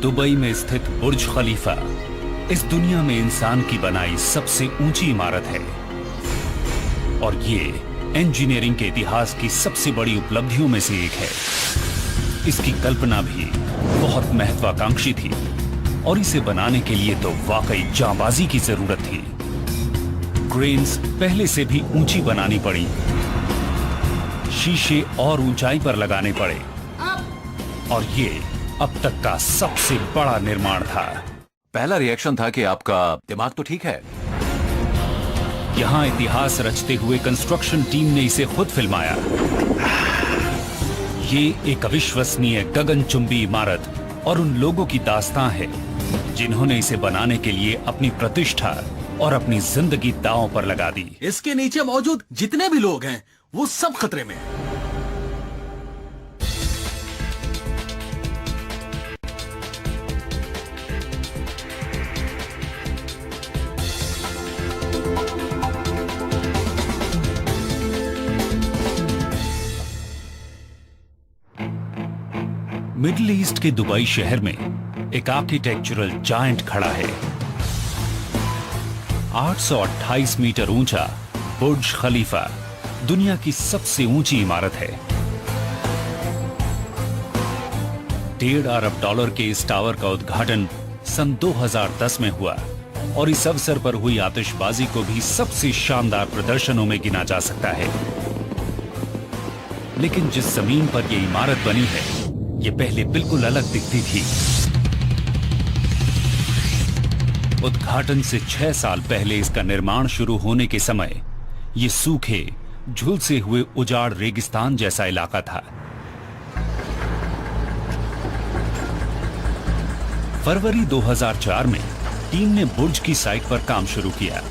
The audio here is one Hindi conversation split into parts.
दुबई में स्थित बुर्ज खलीफा इस दुनिया में इंसान की बनाई सबसे ऊंची इमारत है और ये इंजीनियरिंग के इतिहास की सबसे बड़ी उपलब्धियों में से एक है। इसकी कल्पना भी बहुत महत्वाकांक्षी थी और इसे बनाने के लिए तो वाकई जांबाजी की जरूरत थी। क्रेन्स पहले से भी ऊंची बनानी पड़ी, शीशे और ऊंचाई पर लगाने पड़े और ये अब तक का सबसे बड़ा निर्माण था। पहला रिएक्शन था कि आपका दिमाग तो ठीक है। यहां इतिहास रचते हुए कंस्ट्रक्शन टीम ने इसे खुद फिल्माया। ये एक अविश्वसनीय गगनचुंबी इमारत और उन लोगों की दास्तां है जिन्होंने इसे बनाने के लिए अपनी प्रतिष्ठा और अपनी जिंदगी दांव पर लगा दी। इसके नीचे मौजूद जितने भी लोग हैं वो सब खतरे में हैं। मिडिल ईस्ट के दुबई शहर में एक आर्किटेक्चरल जायंट खड़ा है। 828 मीटर ऊंचा बुर्ज खलीफा दुनिया की सबसे ऊंची इमारत है। $1.5 अरब के इस टावर का उद्घाटन सन 2010 में हुआ और इस अवसर पर हुई आतिशबाजी को भी सबसे शानदार प्रदर्शनों में गिना जा सकता है। लेकिन जिस जमीन पर यह इमारत बनी है ये पहले बिल्कुल अलग दिखती थी। उद्घाटन से 6 साल पहले इसका निर्माण शुरू होने के समय ये सूखे झुलसे हुए उजाड़ रेगिस्तान जैसा इलाका था। फरवरी 2004 में टीम ने बुर्ज की साइट पर काम शुरू किया।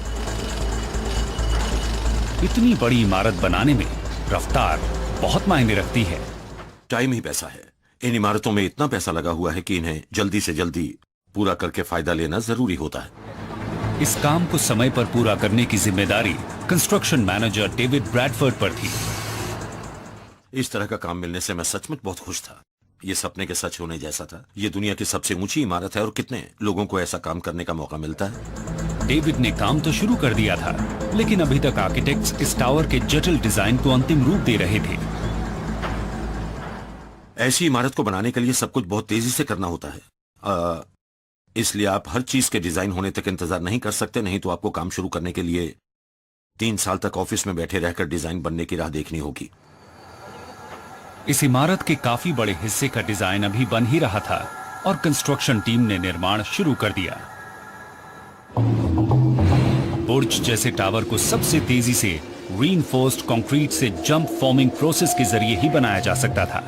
इतनी बड़ी इमारत बनाने में रफ्तार बहुत मायने रखती है। टाइम ही पैसा है। इन इमारतों में इतना पैसा लगा हुआ है कि इन्हें जल्दी से जल्दी पूरा करके फायदा लेना जरूरी होता है। इस काम को समय पर पूरा करने की जिम्मेदारी कंस्ट्रक्शन मैनेजर डेविड ब्रैडफोर्ड पर थी। इस तरह का काम मिलने से मैं सचमुच बहुत खुश था। ये सपने के सच होने जैसा था। ये दुनिया की सबसे ऊंची इमारत है और कितने लोगों को ऐसा काम करने का मौका मिलता है। डेविड ने काम तो शुरू कर दिया था, लेकिन अभी तक आर्किटेक्ट्स इस टावर के जटिल डिजाइन को अंतिम रूप दे रहे थे। ऐसी इमारत को बनाने के लिए सब कुछ बहुत तेजी से करना होता है, इसलिए आप हर चीज के डिजाइन होने तक इंतजार नहीं कर सकते। नहीं तो आपको काम शुरू करने के लिए 3 साल तक ऑफिस में बैठे रहकर डिजाइन बनने की राह देखनी होगी। इस इमारत के काफी बड़े हिस्से का डिजाइन अभी बन ही रहा था और कंस्ट्रक्शन टीम ने निर्माण शुरू कर दिया। बुर्ज जैसे टावर को सबसे तेजी से रीइंफोर्स्ड कंक्रीट से जंप फॉर्मिंग प्रोसेस के जरिए ही बनाया जा सकता था।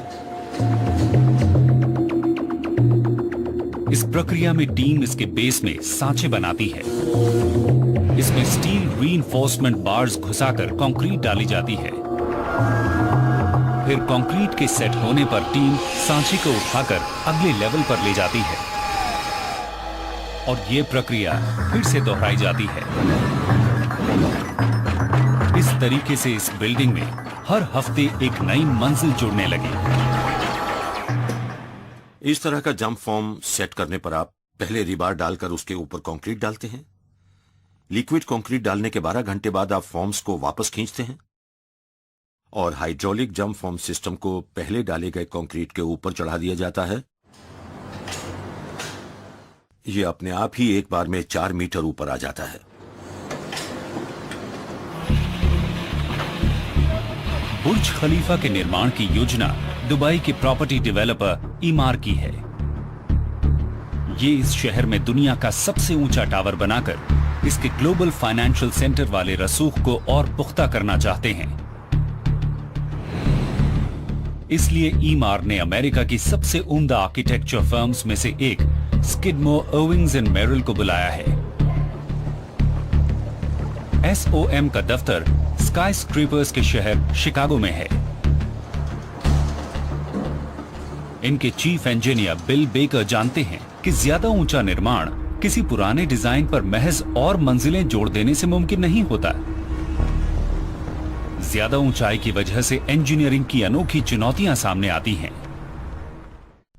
इस प्रक्रिया में टीम इसके बेस में सांचे बनाती है। इसमें स्टील रीइंफोर्समेंट बार्स घुसाकर कंक्रीट डाली जाती है। फिर कंक्रीट के सेट होने पर टीम सांचे को उठाकर अगले लेवल पर ले जाती है और यह प्रक्रिया फिर से दोहराई जाती है। इस तरीके से इस बिल्डिंग में हर हफ्ते एक नई मंजिल जुड़ने लगी। इस तरह का जंप फॉर्म सेट करने पर आप पहले रिबार डालकर उसके ऊपर कंक्रीट डालते हैं। लिक्विड कंक्रीट डालने के 12 घंटे बाद आप फॉर्म्स को वापस खींचते हैं और हाइड्रोलिक जंप फॉर्म सिस्टम को पहले डाले गए कंक्रीट के ऊपर चढ़ा दिया जाता है। यह अपने आप ही एक बार में 4 मीटर ऊपर आ जाता है। बुर्ज खलीफा के निर्माण की योजना दुबई के प्रॉपर्टी डेवलपर ईमार की है। ये इस शहर में दुनिया का सबसे ऊंचा टावर बनाकर इसके ग्लोबल फाइनेंशियल सेंटर वाले रसूख को और पुख्ता करना चाहते हैं। इसलिए ईमार ने अमेरिका की सबसे उम्दा आर्किटेक्चर फर्म्स में से एक स्किडमोर, इर्विंग एंड मेरिल को बुलाया है। SOM का दफ्तर स्काई स्क्रेपर्स के शहर शिकागो में है। इनके चीफ इंजीनियर बिल बेकर जानते हैं कि ज्यादा ऊंचा निर्माण किसी पुराने डिजाइन पर महज और मंजिलें जोड़ देने से मुमकिन नहीं होता। ज्यादा ऊंचाई की वजह से इंजीनियरिंग की अनोखी चुनौतियां सामने आती हैं।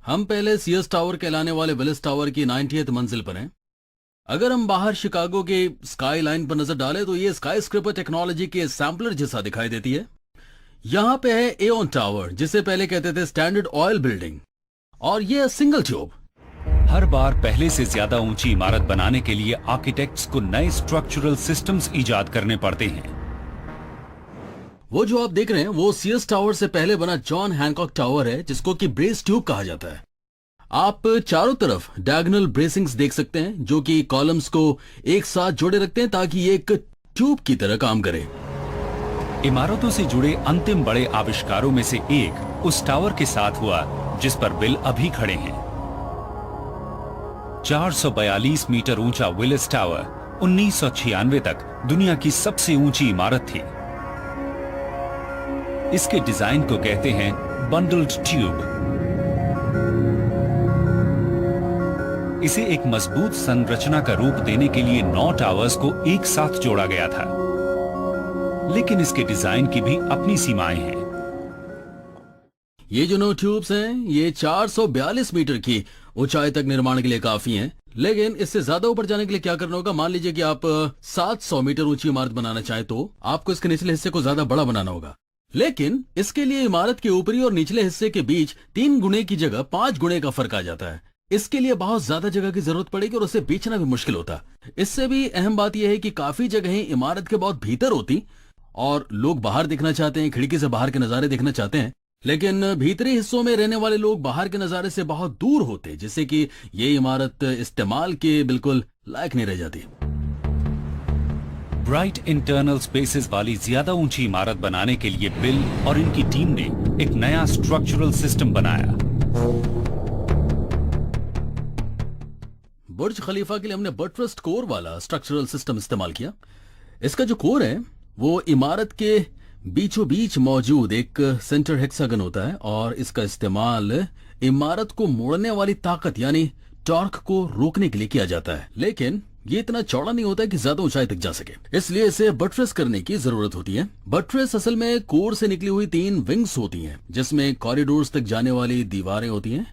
हम पहले सीएस टावर कहलाने वाले विलिस टावर की 90th मंजिल पर हैं। अगर हम बाहर शिकागो के स्काई लाइन पर नजर डालें तो ये स्काई स्क्रेपर टेक्नोलॉजी के सैम्पलर जैसा दिखाई देती है। यहाँ पे है एओन टावर, जिसे पहले कहते थे स्टैंडर्ड ऑयल बिल्डिंग, और ये सिंगल ट्यूब। हर बार पहले से ज्यादा ऊंची इमारत बनाने के लिए आर्किटेक्ट्स को नए स्ट्रक्चरल सिस्टम्स इजाद करने पड़ते हैं। वो जो आप देख रहे हैं वो सीएस टावर से पहले बना जॉन हैनकॉक टावर है, जिसको कि ब्रेस ट्यूब कहा जाता है। आप चारों तरफ डायगोनल ब्रेसिंग्स देख सकते हैं, जो कि कॉलम्स को एक साथ जोड़े रखते हैं ताकि ये एक ट्यूब की तरह काम करे। इमारतों से जुड़े अंतिम बड़े आविष्कारों में से एक उस टावर के साथ हुआ जिस पर बिल अभी खड़े हैं। 442 मीटर ऊंचा विलिस टावर 1996 तक दुनिया की सबसे ऊंची इमारत थी। इसके डिजाइन को कहते हैं बंडल्ड ट्यूब। इसे एक मजबूत संरचना का रूप देने के लिए 9 टावर्स को एक साथ जोड़ा गया था, लेकिन इसके डिजाइन की भी अपनी सीमाएं हैं। ये जो 9 ट्यूब्स हैं ये 442 मीटर की ऊंचाई तक निर्माण के लिए काफी हैं, लेकिन इससे ज्यादा ऊपर जाने के लिए क्या करना होगा? मान लीजिए कि आप 700 मीटर ऊंची इमारत बनाना चाहें तो आपको इसके निचले हिस्से को ज्यादा बड़ा बनाना होगा, लेकिन इसके लिए इमारत के ऊपरी और निचले हिस्से के बीच 3 गुणे की जगह 5 गुणे का फर्क आ जाता है। इसके लिए बहुत ज्यादा जगह की जरूरत पड़ेगी और उसे बेचना भी मुश्किल होता। इससे भी अहम बात यह है कि काफी जगहें इमारत के बहुत भीतर होती और लोग बाहर देखना चाहते हैं, खिड़की से बाहर के नजारे देखना चाहते हैं, लेकिन भीतरी हिस्सों में रहने वाले लोग बाहर के नजारे से बहुत दूर होते, जिससे कि ये इमारत इस्तेमाल के बिल्कुल लायक नहीं रह जाती। ब्राइट इंटरनल स्पेसेस वाली ज्यादा ऊंची इमारत बनाने के लिए बिल और इनकी टीम ने एक नया स्ट्रक्चरल सिस्टम बनाया। बुर्ज खलीफा के लिए हमने बटरेस्ड कोर वाला स्ट्रक्चरल सिस्टम इस्तेमाल किया। इसका जो कोर है वो इमारत के बीचों बीच मौजूद एक सेंटर हेक्सागन होता है और इसका इस्तेमाल इमारत को मोड़ने वाली ताकत यानी टॉर्क को रोकने के लिए किया जाता है, लेकिन ये इतना चौड़ा नहीं होता है कि ज्यादा ऊंचाई तक जा सके, इसलिए इसे बटरेस करने की जरूरत होती है। बटरेस असल में कोर से निकली हुई 3 विंग्स होती हैं, जिसमें कॉरिडोर्स तक जाने वाली दीवारें होती हैं।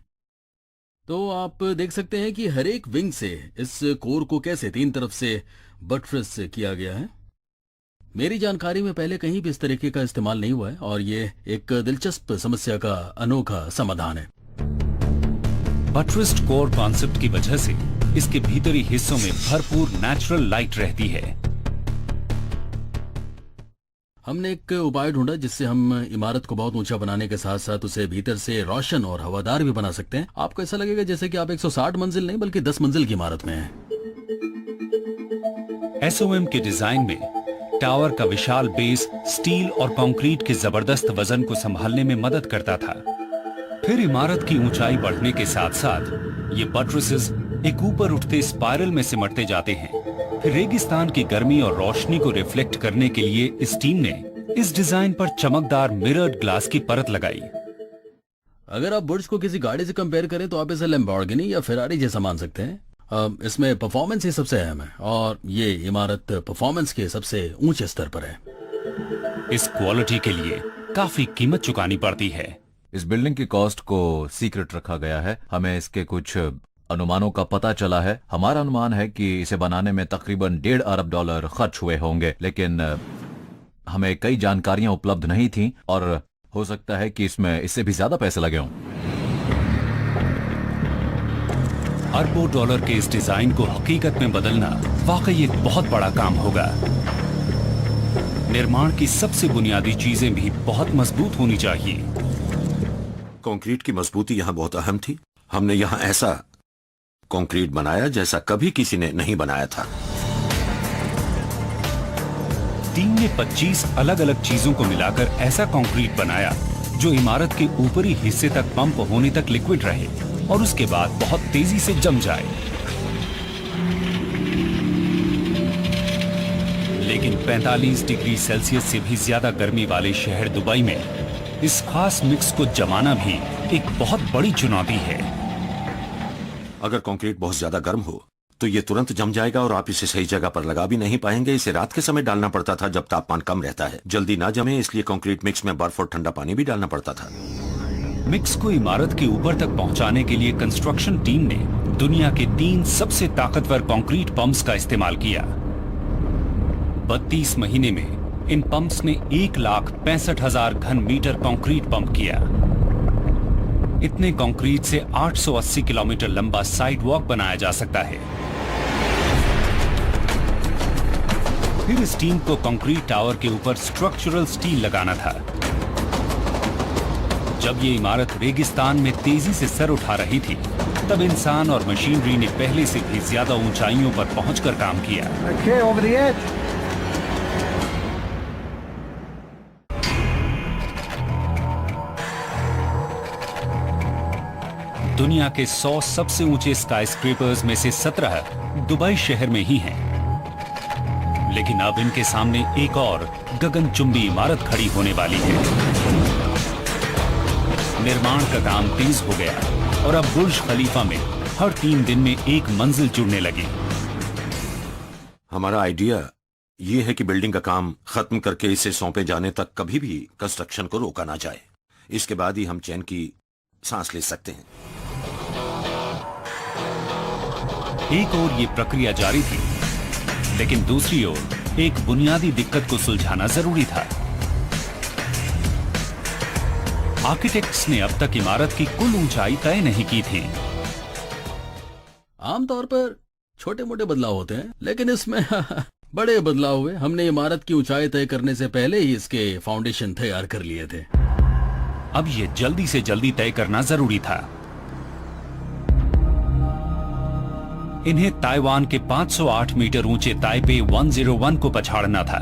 तो आप देख सकते हैं कि हर एक विंग से इस कोर को कैसे 3 तरफ से बटरेस किया गया है। मेरी जानकारी में पहले कहीं भी इस तरीके का इस्तेमाल नहीं हुआ है और ये एक दिलचस्प समस्या का अनोखा समाधान है। बटरेस्ड कोर कॉन्सेप्ट की वजह से इसके भीतरी हिस्सों में भरपूर नेचुरल लाइट रहती है। हमने एक उपाय ढूंढा जिससे हम इमारत को बहुत ऊंचा बनाने के साथ साथ उसे भीतर से रोशन और हवादार भी बना सकते हैं। आपको ऐसा लगेगा जैसे कि आप 160 मंजिल नहीं बल्कि 10 मंजिल की इमारत में हैं। एसओएम के डिजाइन में टावर का विशाल बेस स्टील और कंक्रीट के जबरदस्त वजन को संभालने में मदद करता था। फिर इमारत की ऊंचाई बढ़ने के साथ साथ ये बटरेसेस एक ऊपर उठते स्पाइरल में सिमटते जाते हैं। फिर रेगिस्तान की गर्मी और रोशनी को रिफ्लेक्ट करने के लिए इस टीम ने इस डिजाइन पर चमकदार मिरर्ड ग्लास की परत लगाई। अगर आप बुर्ज को किसी गाड़ी से कंपेयर करें तो आप इसे लैम्बोर्गिनी या फेरारी जैसा मान सकते हैं। इसमें परफॉर्मेंस ही सबसे अहम है और ये इमारत परफॉर्मेंस के सबसे ऊंचे स्तर पर है। इस क्वालिटी के लिए काफी कीमत चुकानी पड़ती है। इस बिल्डिंग की कॉस्ट को सीक्रेट रखा गया है। हमें इसके कुछ अनुमानों का पता चला है। हमारा अनुमान है कि इसे बनाने में तकरीबन $1.5 अरब खर्च हुए होंगे, लेकिन हमें कई जानकारियां उपलब्ध नहीं थीं और हो सकता है कि इसमें इससे भी ज्यादा पैसे लगे हों। अरबों डॉलर के इस डिजाइन को हकीकत में बदलना वाकई एक बहुत बड़ा काम होगा। निर्माण की सबसे बुनियादी चीजें भी बहुत मजबूत होनी चाहिए। कंक्रीट की मजबूती यहां बहुत अहम थी। हमने यहां ऐसा कंक्रीट बनाया जैसा कभी किसी ने नहीं बनाया था। टीम ने 25 अलग अलग चीजों को मिलाकर ऐसा कंक्रीट बनाया जो इमारत के ऊपरी हिस्से तक पंप होने तक लिक्विड रहे और उसके बाद बहुत तेजी से जम जाए। लेकिन 45 डिग्री सेल्सियस से भी ज्यादा गर्मी वाले शहर दुबई में इस खास मिक्स को जमाना भी एक बहुत बड़ी चुनौती है। अगर कंक्रीट बहुत ज्यादा गर्म हो तो ये तुरंत जम जाएगा और आप इसे सही जगह पर लगा भी नहीं पाएंगे। इसे रात के समय डालना पड़ता था जब तापमान कम रहता है, जल्दी ना जमे, इसलिए कंक्रीट मिक्स में बर्फ और ठंडा पानी भी डालना पड़ता था। मिक्स को इमारत के ऊपर तक पहुंचाने के लिए कंस्ट्रक्शन टीम ने दुनिया के 3 सबसे ताकतवर कंक्रीट पंप्स का इस्तेमाल किया। 32 महीने में इन पंप्स ने 1,65,000 घन मीटर कंक्रीट पंप किया। इतने कंक्रीट से 880 किलोमीटर लंबा साइड वॉक बनाया जा सकता है। फिर इस टीम को कंक्रीट टावर के ऊपर स्ट्रक्चरल स्टील लगाना था। जब ये इमारत रेगिस्तान में तेजी से सर उठा रही थी, तब इंसान और मशीनरी ने पहले से भी ज्यादा ऊंचाइयों पर पहुंचकर काम किया। Okay, over the edge. दुनिया के 100 सबसे ऊंचे स्काईस्क्रेपर्स में से 17 दुबई शहर में ही हैं। लेकिन अब इनके सामने एक और गगनचुंबी इमारत खड़ी होने वाली है। निर्माण का काम तेज हो गया और अब बुर्ज खलीफा में हर 3 दिन में एक मंजिल जुड़ने लगी। हमारा आइडिया ये है कि बिल्डिंग का काम खत्म करके इसे सौंपे जाने तक कभी भी कंस्ट्रक्शन को रोका ना जाए। इसके बाद ही हम चैन की सांस ले सकते हैं। एक ओर ये प्रक्रिया जारी थी, लेकिन दूसरी ओर एक बुनियादी दिक्कत को सुलझाना जरूरी था। आर्किटेक्ट्स ने अब तक इमारत की कुल ऊंचाई तय नहीं की थी। आमतौर पर छोटे मोटे बदलाव होते हैं, लेकिन इसमें बड़े बदलाव हुए। हमने इमारत की ऊंचाई तय करने से पहले ही इसके फाउंडेशन तैयार कर लिए थे। अब ये जल्दी से जल्दी तय करना जरूरी था। इन्हें ताइवान के 508 मीटर ऊंचे ताइपे 101 को पछाड़ना था।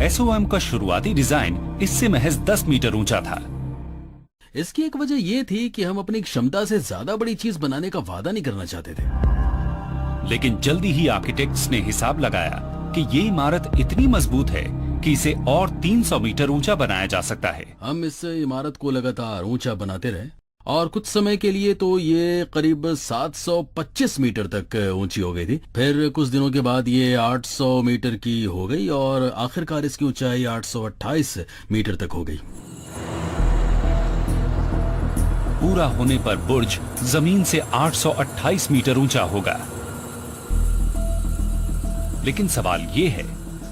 एसओएम का शुरुआती डिजाइन इससे महज 10 मीटर ऊंचा था। इसकी एक वजह यह थी कि हम अपनी क्षमता से ज्यादा बड़ी चीज बनाने का वादा नहीं करना चाहते थे। लेकिन जल्दी ही आर्किटेक्ट्स ने हिसाब लगाया कि ये इमारत इतनी मजबूत है कि इसे और 300 मीटर ऊंचा बनाया जा सकता है। हम इस इमारत को लगातार ऊंचा बनाते रहे और कुछ समय के लिए तो ये करीब 725 मीटर तक ऊंची हो गई थी। फिर कुछ दिनों के बाद ये 800 मीटर की हो गई और आखिरकार इसकी ऊंचाई 828 मीटर तक हो गई। पूरा होने पर बुर्ज जमीन से 828 मीटर ऊंचा होगा। लेकिन सवाल ये है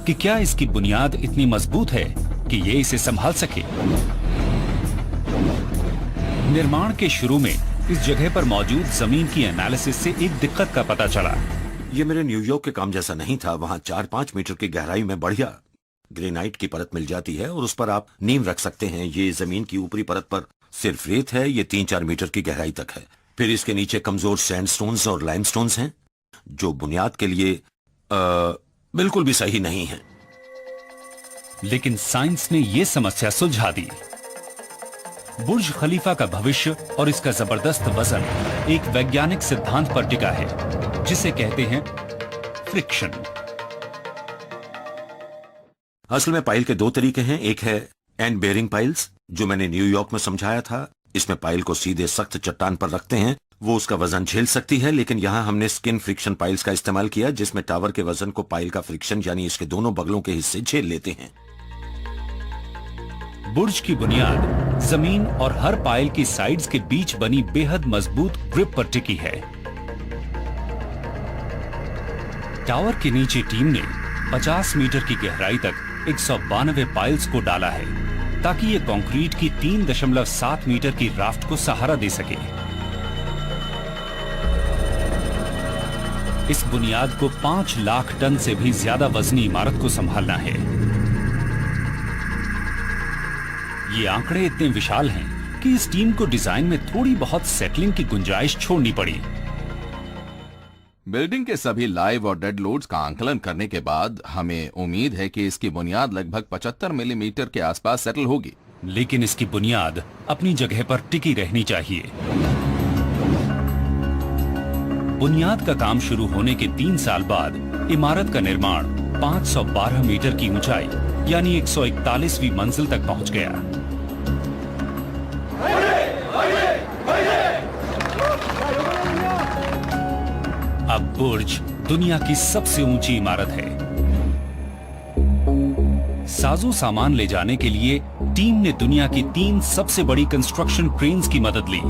कि क्या इसकी बुनियाद इतनी मजबूत है कि ये इसे संभाल सके? निर्माण के शुरू में इस जगह पर मौजूद जमीन की एनालिसिस से एक दिक्कत का पता चला। ये मेरे न्यूयॉर्क के काम जैसा नहीं था। वहां 4-5 मीटर की गहराई में बढ़िया ग्रेनाइट की परत मिल जाती है और उस पर आप नींव रख सकते हैं। ये जमीन की ऊपरी परत पर सिर्फ रेत है। ये 3-4 मीटर की गहराई तक है। फिर इसके नीचे कमजोर सैंडस्टोन्स और लाइमस्टोन्स हैं जो बुनियाद के लिए बिल्कुल भी सही नहीं है। लेकिन साइंस ने यह समस्या सुलझा दी। बुर्ज खलीफा का भविष्य और इसका जबरदस्त वजन एक वैज्ञानिक सिद्धांत पर टिका है जिसे कहते हैं फ्रिक्शन। असल में पाइल के 2 तरीके हैं। एक है एंड बेयरिंग पाइल्स जो मैंने न्यूयॉर्क में समझाया था। इसमें पाइल को सीधे सख्त चट्टान पर रखते हैं, वो उसका वजन झेल सकती है। लेकिन यहां हमने स्किन फ्रिक्शन पाइल्स का इस्तेमाल किया जिसमें टावर के वजन को पाइल का फ्रिक्शन यानी इसके दोनों बगलों के हिस्से झेल लेते हैं। बुर्ज की बुनियाद जमीन और हर पाइल की साइड्स के बीच बनी बेहद मजबूत ग्रिप पर टिकी है। टावर के नीचे टीम ने 50 मीटर की गहराई तक 192 पाइल्स को डाला है ताकि ये कंक्रीट की 3.7 मीटर की राफ्ट को सहारा दे सके। इस बुनियाद को 5 लाख टन से भी ज्यादा वजनी इमारत को संभालना है। ये आंकड़े इतने विशाल हैं कि इस टीम को डिजाइन में थोड़ी बहुत सेटलिंग की गुंजाइश छोड़नी पड़ी। बिल्डिंग के सभी लाइव और डेड लोड्स का आंकलन करने के बाद हमें उम्मीद है कि इसकी बुनियाद लगभग 75 मिलीमीटर के आसपास सेटल होगी। लेकिन इसकी बुनियाद अपनी जगह पर टिकी रहनी चाहिए। बुनियाद का काम शुरू होने के 3 साल बाद इमारत का निर्माण 512 मीटर की ऊंचाई यानी 141वीं मंजिल तक पहुंच गया। अब बुर्ज दुनिया की सबसे ऊंची इमारत है। साजो सामान ले जाने के लिए टीम ने दुनिया की 3 सबसे बड़ी कंस्ट्रक्शन क्रेन्स की मदद ली।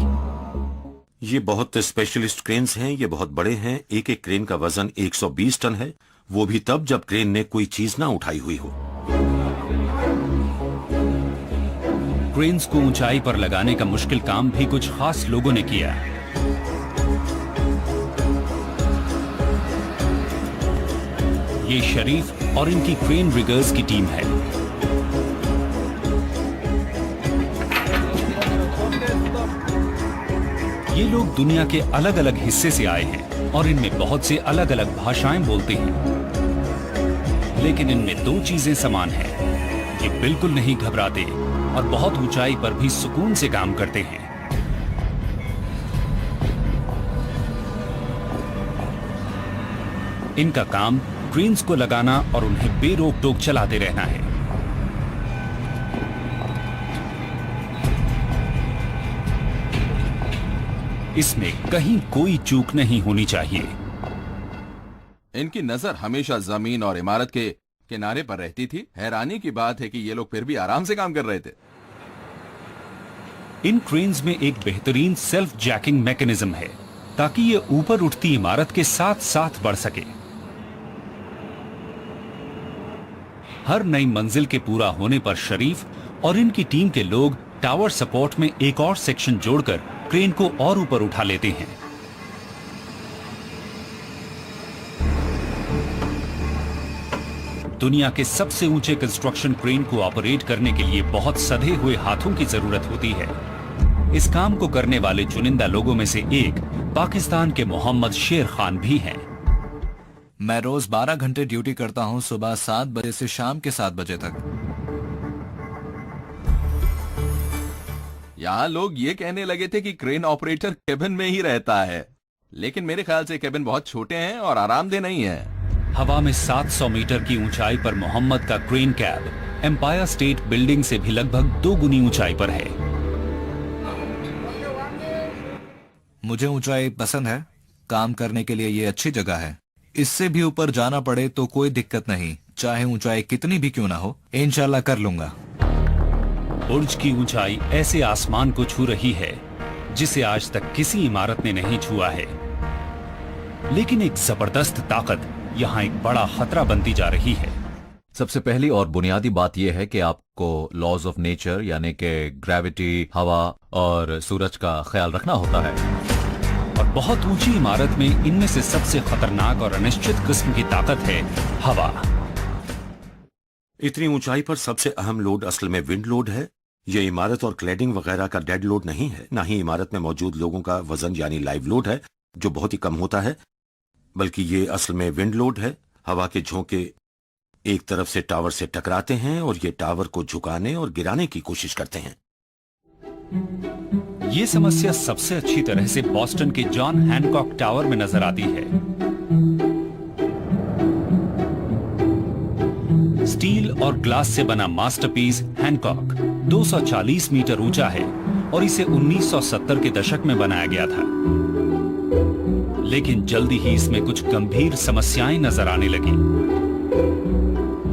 ये बहुत स्पेशलिस्ट क्रेन्स हैं, ये बहुत बड़े हैं। एक एक क्रेन का वजन 120 टन है, वो भी तब जब क्रेन ने कोई चीज ना उठाई हुई हो। क्रेन्स को ऊंचाई पर लगाने का मुश्किल काम भी कुछ खास लोगों ने किया। ये शरीफ और इनकी क्रेन रिगर्स की टीम है। ये लोग दुनिया के अलग अलग हिस्से से आए हैं और इनमें बहुत से अलग अलग भाषाएं बोलते हैं, लेकिन इनमें 2 चीजें समान हैं। ये बिल्कुल नहीं घबराते और बहुत ऊंचाई पर भी सुकून से काम करते हैं। इनका काम क्रेन्स को लगाना और उन्हें बेरोक टोक चलाते रहना है। इसमें कहीं कोई चूक नहीं होनी चाहिए। इनकी नजर हमेशा जमीन और इमारत के किनारे पर रहती थी। हैरानी की बात है कि ये लोग फिर भी आराम से काम कर रहे थे। इन क्रेन्स में एक बेहतरीन सेल्फ जैकिंग मैकेनिज्म है ताकि ये ऊपर उठती इमारत के साथ साथ बढ़ सके। हर नई मंजिल के पूरा होने पर शरीफ और इनकी टीम के लोग टावर सपोर्ट में एक और सेक्शन जोड़कर क्रेन को और ऊपर उठा लेते हैं। दुनिया के सबसे ऊंचे कंस्ट्रक्शन क्रेन को ऑपरेट करने के लिए बहुत सधे हुए हाथों की जरूरत होती है। इस काम को करने वाले चुनिंदा लोगों में से एक पाकिस्तान के मोहम्मद शेर खान भी हैं। मैं रोज 12 घंटे ड्यूटी करता हूँ, सुबह 7 बजे से शाम के 7 बजे तक। यहाँ लोग ये कहने लगे थे कि क्रेन ऑपरेटर केबिन में ही रहता है, लेकिन मेरे ख्याल से केबिन बहुत छोटे हैं और आरामदेह नहीं है। हवा में 700 मीटर की ऊंचाई पर मोहम्मद का क्रेन कैब एम्पायर स्टेट बिल्डिंग से भी लगभग 2 गुनी ऊंचाई पर है। मुझे ऊंचाई पसंद है, काम करने के लिए ये अच्छी जगह है। इससे भी ऊपर जाना पड़े तो कोई दिक्कत नहीं, चाहे ऊंचाई कितनी भी क्यों ना हो, इंशाल्लाह कर लूंगा। बुर्ज की ऊंचाई ऐसे आसमान को छू रही है जिसे आज तक किसी इमारत ने नहीं छुआ है। लेकिन एक जबरदस्त ताकत यहाँ एक बड़ा खतरा बनती जा रही है। सबसे पहली और बुनियादी बात यह है कि आपको लॉज ऑफ नेचर यानी कि ग्रेविटी, हवा और सूरज का ख्याल रखना होता है। और बहुत ऊंची इमारत में इनमें से सबसे खतरनाक और अनिश्चित किस्म की ताकत है हवा। इतनी ऊंचाई पर सबसे अहम लोड असल में विंड लोड है। यह इमारत और क्लैडिंग वगैरह का डेड लोड नहीं है, ना ही इमारत में मौजूद लोगों का वजन यानी लाइव लोड है जो बहुत ही कम होता है, बल्कि ये असल में विंड लोड है। हवा के झोंके एक तरफ से टावर से टकराते हैं और ये टावर को झुकाने और गिराने की कोशिश करते हैं। ये समस्या सबसे अच्छी तरह से बॉस्टन के जॉन हैनकॉक टावर में नजर आती है। स्टील और ग्लास से बना मास्टरपीस हैनकॉक 240 मीटर ऊंचा है और इसे 1970 के दशक में बनाया गया था। लेकिन जल्दी ही इसमें कुछ गंभीर समस्याएं नजर आने लगी।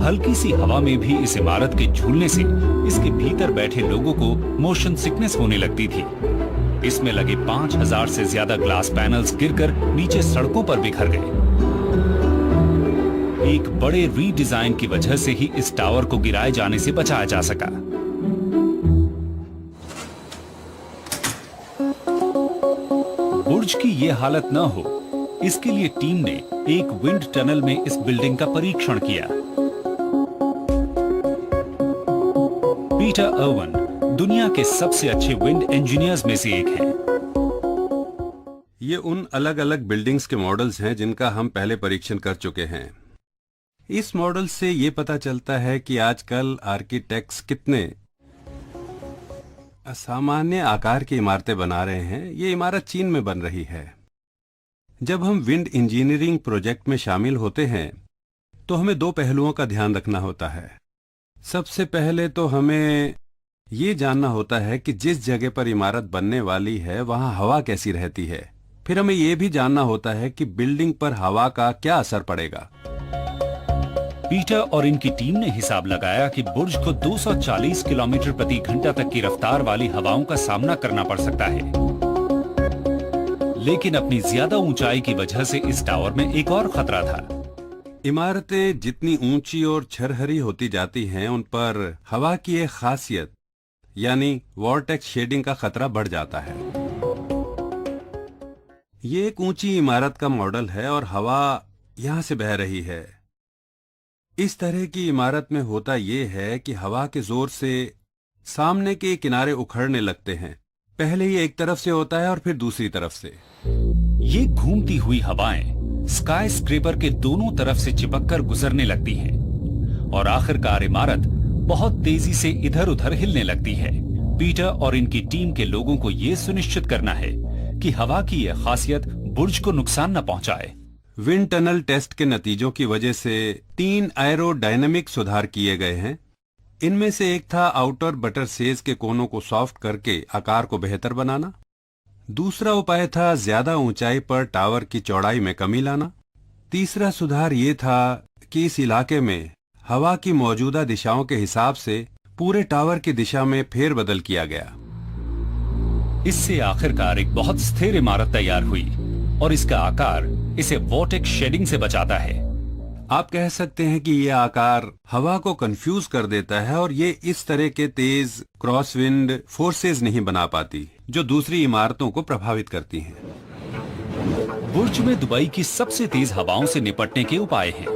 हल्की सी हवा में भी इस इमारत के झूलने से इसके भीतर बैठे लोगों को मोशन सिकनेस होने लगती थी। इसमें लगे 5000 से ज्यादा ग्लास पैनल्स गिरकर नीचे सड़कों पर बिखर गए। एक बड़े रीडिजाइन की वजह से ही इस टावर को गिराए जाने से बचाया जा सका। बुर्ज की यह हालत न हो, इसके लिए टीम ने एक विंड टनल में इस बिल्डिंग का परीक्षण किया। पीटर अर्वन दुनिया के सबसे अच्छे विंड इंजीनियर्स में से एक हैं। ये उन अलग अलग बिल्डिंग्स के मॉडल्स हैं जिनका हम पहले परीक्षण कर चुके हैं। इस मॉडल से ये पता चलता है कि आजकल आर्किटेक्ट्स कितने असामान्य आकार की इमारतें बना रहे हैं। ये इमारत चीन में बन रही है। जब हम विंड इंजीनियरिंग प्रोजेक्ट में शामिल होते हैं तो हमें 2 पहलुओं का ध्यान रखना होता है। सबसे पहले तो हमें ये जानना होता है कि जिस जगह पर इमारत बनने वाली है वहां हवा कैसी रहती है। फिर हमें यह भी जानना होता है कि बिल्डिंग पर हवा का क्या असर पड़ेगा। पीटर और इनकी टीम ने हिसाब लगाया कि बुर्ज को 240 किलोमीटर प्रति घंटा तक की रफ्तार वाली हवाओं का सामना करना पड़ सकता है, लेकिन अपनी ज्यादा ऊंचाई की वजह से इस टावर में एक और खतरा था। इमारतें जितनी ऊंची और छरहरी होती जाती हैं, उन पर हवा की एक खासियत यानी वॉर्टेक्स शेडिंग का खतरा बढ़ जाता है। ये एक ऊंची इमारत का मॉडल है और हवा यहां से बह रही है। इस तरह की इमारत में होता यह है कि हवा के जोर से सामने के किनारे उखड़ने लगते हैं। पहले ये एक तरफ से होता है और फिर दूसरी तरफ से। ये घूमती हुई हवाएं स्काई स्क्रेपर के दोनों तरफ से चिपककर गुजरने लगती हैं और आखिरकार इमारत बहुत तेजी से इधर उधर हिलने लगती है। पीटर और इनकी टीम के लोगों को यह सुनिश्चित करना है कि हवा की यह खासियत बुर्ज को नुकसान न पहुंचाए। विंड टनल टेस्ट के नतीजों की वजह से 3 एरोडायनेमिक सुधार किए गए हैं। इनमें से एक था आउटर बटर सेज के कोनों को सॉफ्ट करके आकार को बेहतर बनाना। दूसरा उपाय था ज्यादा ऊंचाई पर टावर की चौड़ाई में कमी लाना। तीसरा सुधार ये था कि इस इलाके में हवा की मौजूदा दिशाओं के हिसाब से पूरे टावर की दिशा में फेरबदल किया गया। इससे आखिरकार एक बहुत स्थिर इमारत तैयार हुई और इसका आकार इसे वॉर्टेक्स शेडिंग से बचाता है। आप कह सकते हैं कि यह आकार हवा को कंफ्यूज कर देता है और ये इस तरह के तेज क्रॉसविंड फोर्सेज नहीं बना पाती जो दूसरी इमारतों को प्रभावित करती हैं। बुर्ज में दुबई की सबसे तेज हवाओं से निपटने के उपाय हैं।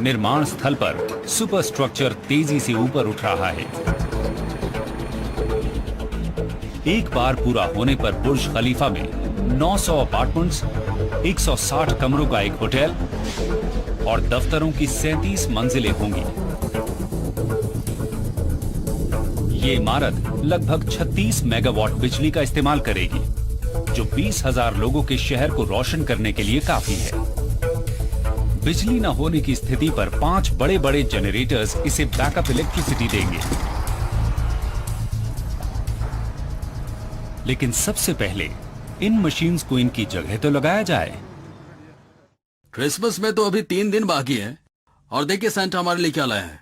निर्माण स्थल पर सुपर स्ट्रक्चर तेजी से ऊपर उठ रहा है। एक बार पूरा होने पर बुर्ज खलीफा में 900 अपार्टमेंट्स, 160 कमरों का एक होटल और दफ्तरों की 37 मंजिलें होंगी। ये इमारत लगभग 36 मेगावाट बिजली का इस्तेमाल करेगी, जो 20,000 लोगों के शहर को रोशन करने के लिए काफी है। बिजली न होने की स्थिति पर 5 बड़े बड़े जनरेटर्स इसे बैकअप इलेक्ट्रिसिटी देंगे। लेकिन सबसे पहले इन मशीन्स को इनकी जगह तो लगाया जाए। क्रिसमस में तो अभी 3 दिन बाकी है और देखिए सेंटा हमारे लिए क्या लाया है।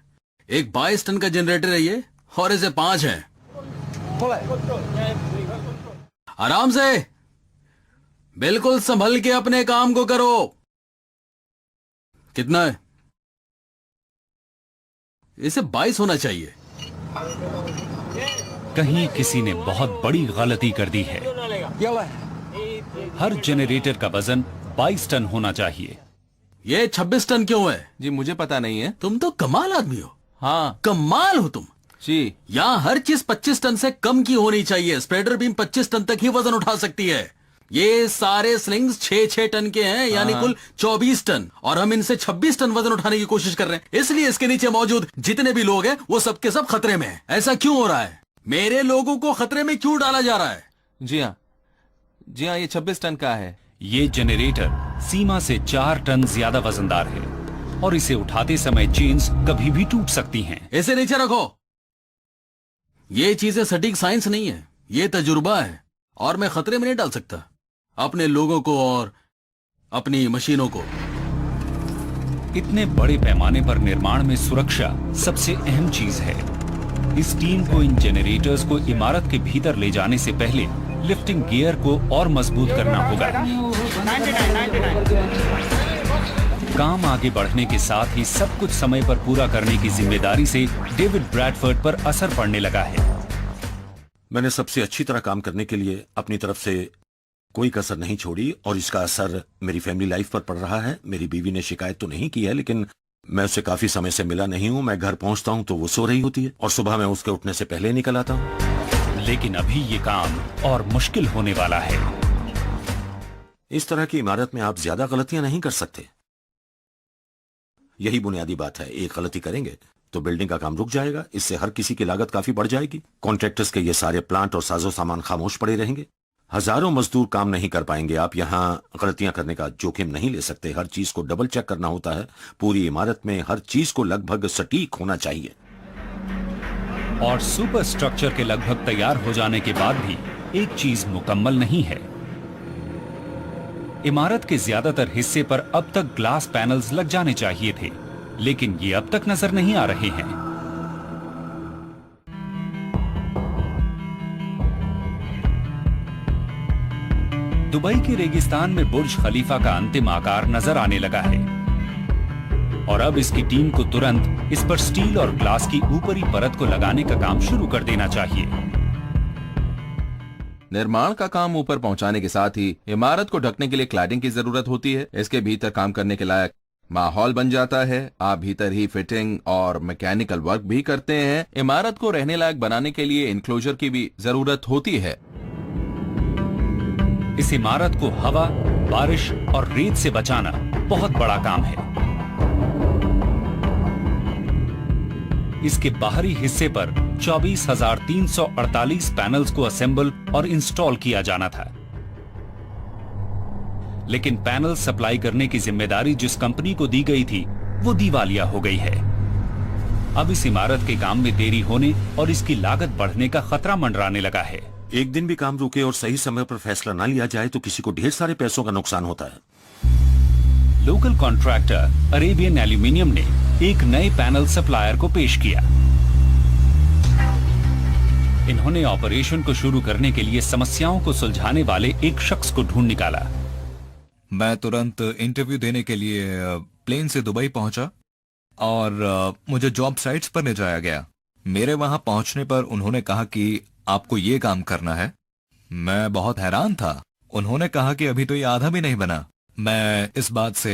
एक 22 टन का जनरेटर है ये और इसे 5 है। आराम से, बिल्कुल संभल के अपने काम को करो। कितना है? इसे 22 होना चाहिए। कहीं किसी ने बहुत बड़ी गलती कर दी है। हर जनरेटर का वजन 22 टन होना चाहिए। ये 26 टन क्यों है? जी मुझे पता नहीं है। तुम तो कमाल आदमी हो। हाँ कमाल हो तुम जी। यहाँ हर चीज 25 टन से कम की होनी चाहिए। स्प्रेडर बीम 25 टन तक ही वजन उठा सकती है। ये सारे स्लिंग्स 6-6 टन के हैं, यानी कुल 24 टन, और हम इनसे 26 टन वजन उठाने की कोशिश कर रहे हैं। इसलिए इसके नीचे मौजूद जितने भी लोग हैं वो सबके सब खतरे में हैं। ऐसा क्यों हो रहा है? मेरे लोगों को खतरे में क्यों डाला जा रहा है? जी हाँ, जी हाँ, ये 26 टन का है। ये जनरेटर सीमा से 4 टन ज्यादा वजनदार है और इसे उठाते समय चेन्स कभी भी टूट सकती हैं। इसे नीचे रखो। ये चीजें सटीक साइंस नहीं है, ये तजुर्बा है और मैं खतरे में नहीं डाल सकता अपने लोगों को और अपनी मशीनों को। इतने बड़े पैमाने पर निर्माण में सुरक्षा सबसे अहम चीज है। इस टीम को इन जनरेटर्स को इमारत के भीतर ले जाने से पहले लिफ्टिंग गियर को और मजबूत करना होगा। काम आगे बढ़ने के साथ ही सब कुछ समय पर पूरा करने की जिम्मेदारी से डेविड ब्रैडफोर्ड पर असर पड़ने लगा है। मैंने सबसे अच्छी तरह काम करने के लिए अपनी तरफ से कोई कसर नहीं छोड़ी और इसका असर मेरी फैमिली लाइफ पर पड़ रहा है। मेरी बीवी ने शिकायत तो नहीं की है, लेकिन मैं उससे काफी समय से मिला नहीं हूं। मैं घर पहुंचता हूं तो वो सो रही होती है और सुबह मैं उसके उठने से पहले निकल आता हूं। लेकिन अभी ये काम और मुश्किल होने वाला है। इस तरह की इमारत में आप ज्यादा गलतियां नहीं कर सकते। यही बुनियादी बात है। एक गलती करेंगे तो बिल्डिंग का काम रुक जाएगा। इससे हर किसी की लागत काफी बढ़ जाएगी। कॉन्ट्रैक्टर्स के ये सारे प्लांट और साजो सामान खामोश पड़े रहेंगे। हजारों मजदूर काम नहीं कर पाएंगे। आप यहाँ गलतियां करने का जोखिम नहीं ले सकते। हर चीज को डबल चेक करना होता है। पूरी इमारत में हर चीज को लगभग सटीक होना चाहिए। और सुपर स्ट्रक्चर के लगभग तैयार हो जाने के बाद भी एक चीज मुकम्मल नहीं है। इमारत के ज्यादातर हिस्से पर अब तक ग्लास पैनल्स लग जाने चाहिए थे, लेकिन ये अब तक नजर नहीं आ रहे हैं। दुबई के रेगिस्तान में बुर्ज खलीफा का अंतिम आकार नजर आने लगा है और अब इसकी टीम को तुरंत इस पर स्टील और ग्लास की ऊपरी परत को लगाने का काम शुरू कर देना चाहिए। निर्माण का काम ऊपर पहुंचाने के साथ ही इमारत को ढकने के लिए क्लैडिंग की जरूरत होती है। इसके भीतर काम करने के लायक माहौल बन जाता है। आप भीतर ही फिटिंग और मैकेनिकल वर्क भी करते हैं। इमारत को रहने लायक बनाने के लिए इनक्लोजर की भी जरूरत होती है। इस इमारत को हवा, बारिश और रेत से बचाना बहुत बड़ा काम है। इसके बाहरी हिस्से पर 24,348 पैनल्स को असेंबल और इंस्टॉल किया जाना था, लेकिन पैनल सप्लाई करने की जिम्मेदारी जिस कंपनी को दी गई थी वो दिवालिया हो गई है। अब इस इमारत के काम में देरी होने और इसकी लागत बढ़ने का खतरा मंडराने लगा है। एक दिन भी काम रुके और सही समय पर फैसला न लिया जाए तो किसी को ढेर सारे पैसों का नुकसान होता है। लोकल कॉन्ट्रैक्टर अरेबियन एल्यूमिनियम ने एक नए पैनल सप्लायर को पेश किया। इन्होंने ऑपरेशन को शुरू करने के लिए समस्याओं को सुलझाने वाले एक शख्स को ढूंढ निकाला। मैं तुरंत इंटरव्यू देने के लिए प्लेन से दुबई पहुंचा और मुझे जॉब साइट्स पर ले जाया गया। मेरे वहां पहुंचने पर उन्होंने कहा कि आपको ये काम करना है। मैं बहुत हैरान था। उन्होंने कहा कि अभी तो ये आधा भी नहीं बना। मैं इस बात से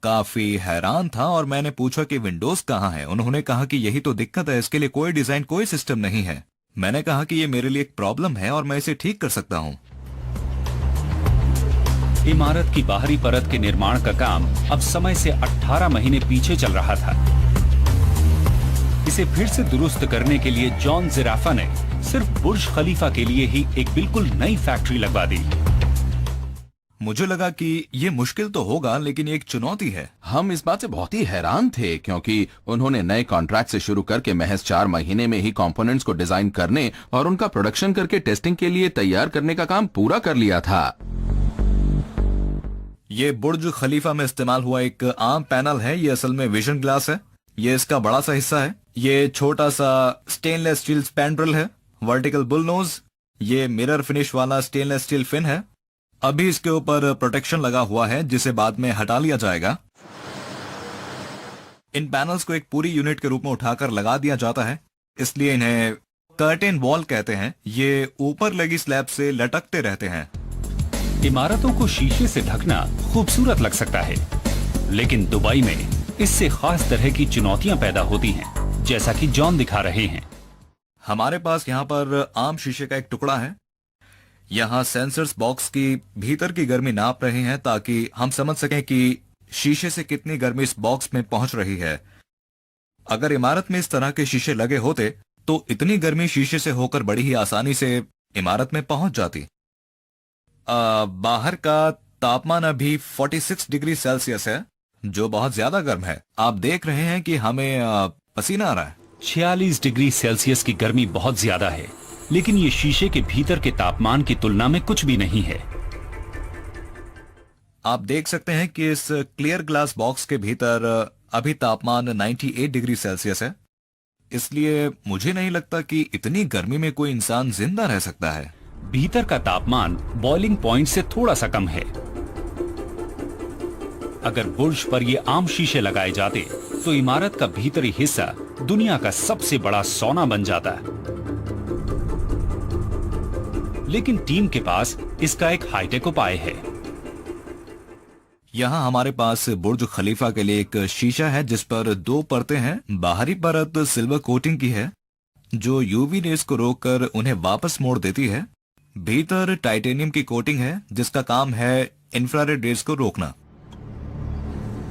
काफी हैरान था और मैंने पूछा कि विंडोज कहाँ है। उन्होंने कहा कि यही तो दिक्कत है, इसके लिए कोई डिजाइन, कोई सिस्टम नहीं है। मैंने कहा कि ये मेरे लिए एक प्रॉब्लम है और मैं इसे ठीक कर सकता हूँ। इमारत की बाहरी परत के निर्माण का काम अब समय से 18 महीने पीछे चल रहा था। इसे फिर से दुरुस्त करने के लिए जॉन जिराफा ने सिर्फ बुर्ज खलीफा के लिए ही एक बिल्कुल नई फैक्ट्री लगवा दी। मुझे लगा कि ये मुश्किल तो होगा, लेकिन ये एक चुनौती है। हम इस बात से बहुत ही हैरान थे क्योंकि उन्होंने नए कॉन्ट्रैक्ट से शुरू करके महज 4 महीने में ही कंपोनेंट्स को डिजाइन करने और उनका प्रोडक्शन करके टेस्टिंग के लिए तैयार करने का काम पूरा कर लिया था। ये बुर्ज खलीफा में इस्तेमाल हुआ एक आम पैनल है। ये असल में विजन ग्लास है। ये इसका बड़ा सा हिस्सा है। ये छोटा सा स्टेनलेस स्टील स्पैंड्रेल है, वर्टिकल बुल नोज। ये मिरर फिनिश वाला स्टेनलेस स्टील फिन है। अभी इसके ऊपर प्रोटेक्शन लगा हुआ है जिसे बाद में हटा लिया जाएगा। इन पैनल्स को एक पूरी यूनिट के रूप में उठाकर लगा दिया जाता है, इसलिए इन्हें कर्टेन वॉल कहते हैं। ये ऊपर लगी स्लैब से लटकते रहते हैं। इमारतों को शीशे से ढकना खूबसूरत लग सकता है, लेकिन दुबई में इससे खास तरह की चुनौतियां पैदा होती हैं, जैसा कि जॉन दिखा रहे हैं। हमारे पास यहाँ पर आम शीशे का एक टुकड़ा है। यहाँ सेंसर्स बॉक्स की भीतर की गर्मी नाप रहे हैं ताकि हम समझ सकें कि शीशे से कितनी गर्मी इस बॉक्स में पहुंच रही है। अगर इमारत में इस तरह के शीशे लगे होते तो इतनी गर्मी शीशे से होकर बड़ी ही आसानी से इमारत में पहुंच जाती। बाहर का तापमान अभी 46 डिग्री सेल्सियस है, जो बहुत ज्यादा गर्म है। आप देख रहे हैं कि हमें पसीना आ रहा है। 46 डिग्री सेल्सियस की गर्मी बहुत ज्यादा है, लेकिन ये शीशे के भीतर के तापमान की तुलना में कुछ भी नहीं है। आप देख सकते हैं कि इस क्लियर ग्लास बॉक्स के भीतर अभी तापमान 98 डिग्री सेल्सियस है। इसलिए मुझे नहीं लगता कि इतनी गर्मी में कोई इंसान जिंदा रह सकता है। भीतर का तापमान बॉइलिंग पॉइंट से थोड़ा सा कम है। अगर बुर्ज पर ये आम शीशे लगाए जाते तो इमारत का भीतरी हिस्सा दुनिया का सबसे बड़ा सोना बन जाता। लेकिन टीम के पास इसका एक हाईटेक उपाय है। यहाँ हमारे पास बुर्ज खलीफा के लिए एक शीशा है जिस पर 2 परतें हैं। बाहरी परत सिल्वर कोटिंग की है जो यूवी रेज को रोककर उन्हें वापस मोड़ देती है। भीतर टाइटेनियम की कोटिंग है जिसका काम है इंफ्रारेड रेज को रोकना।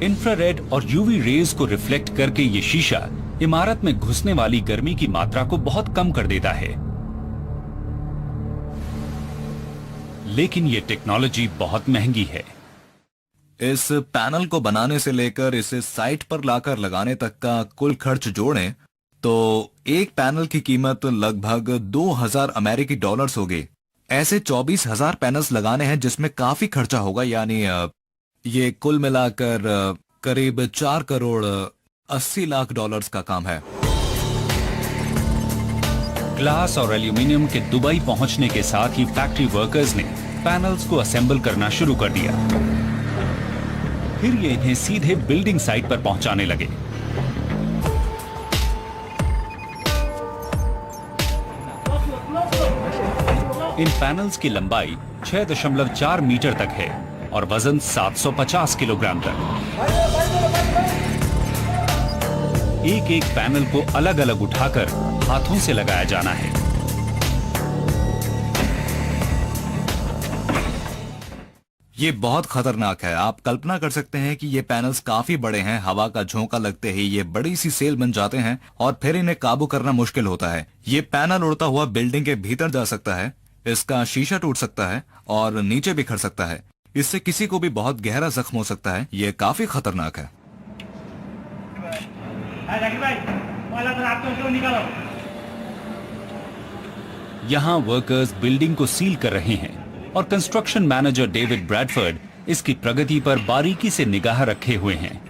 इंफ्रारेड और यूवी रेज को रिफ्लेक्ट करके ये शीशा इमारत में घुसने वाली गर्मी की मात्रा को बहुत कम कर देता है। लेकिन ये टेक्नोलॉजी बहुत महंगी है। इस पैनल को बनाने से लेकर इसे साइट पर लाकर लगाने तक का कुल खर्च जोड़ें तो एक पैनल की कीमत लगभग 2000 अमेरिकी डॉलर्स होगी। ऐसे 24,000 पैनल्स लगाने हैं जिसमें काफी खर्चा होगा, यानी ये कुल मिलाकर करीब 4 करोड़ 80 लाख डॉलर्स का काम है। ग्लास और एल्यूमिनियम के दुबई पहुंचने के साथ ही फैक्ट्री वर्कर्स ने पैनल्स को असेंबल करना शुरू कर दिया। फिर ये इन्हें सीधे बिल्डिंग साइट पर पहुंचाने लगे। इन पैनल्स की लंबाई 6.4 मीटर तक है और वजन 750 किलोग्राम तक। एक एक पैनल को अलग अलग उठाकर हाथों से लगाया जाना है। ये बहुत खतरनाक है। आप कल्पना कर सकते हैं कि ये पैनल्स काफी बड़े हैं। हवा का झोंका लगते ही ये बड़ी सी सेल बन जाते हैं और फिर इन्हें काबू करना मुश्किल होता है। ये पैनल उड़ता हुआ बिल्डिंग के भीतर जा सकता है, इसका शीशा टूट सकता है और नीचे बिखर सकता है। इससे किसी को भी बहुत गहरा जख्म हो सकता है। ये काफी खतरनाक है। यहां वर्कर्स बिल्डिंग को सील कर रहे हैं और कंस्ट्रक्शन मैनेजर डेविड ब्रैडफोर्ड इसकी प्रगति पर बारीकी से निगाह रखे हुए हैं।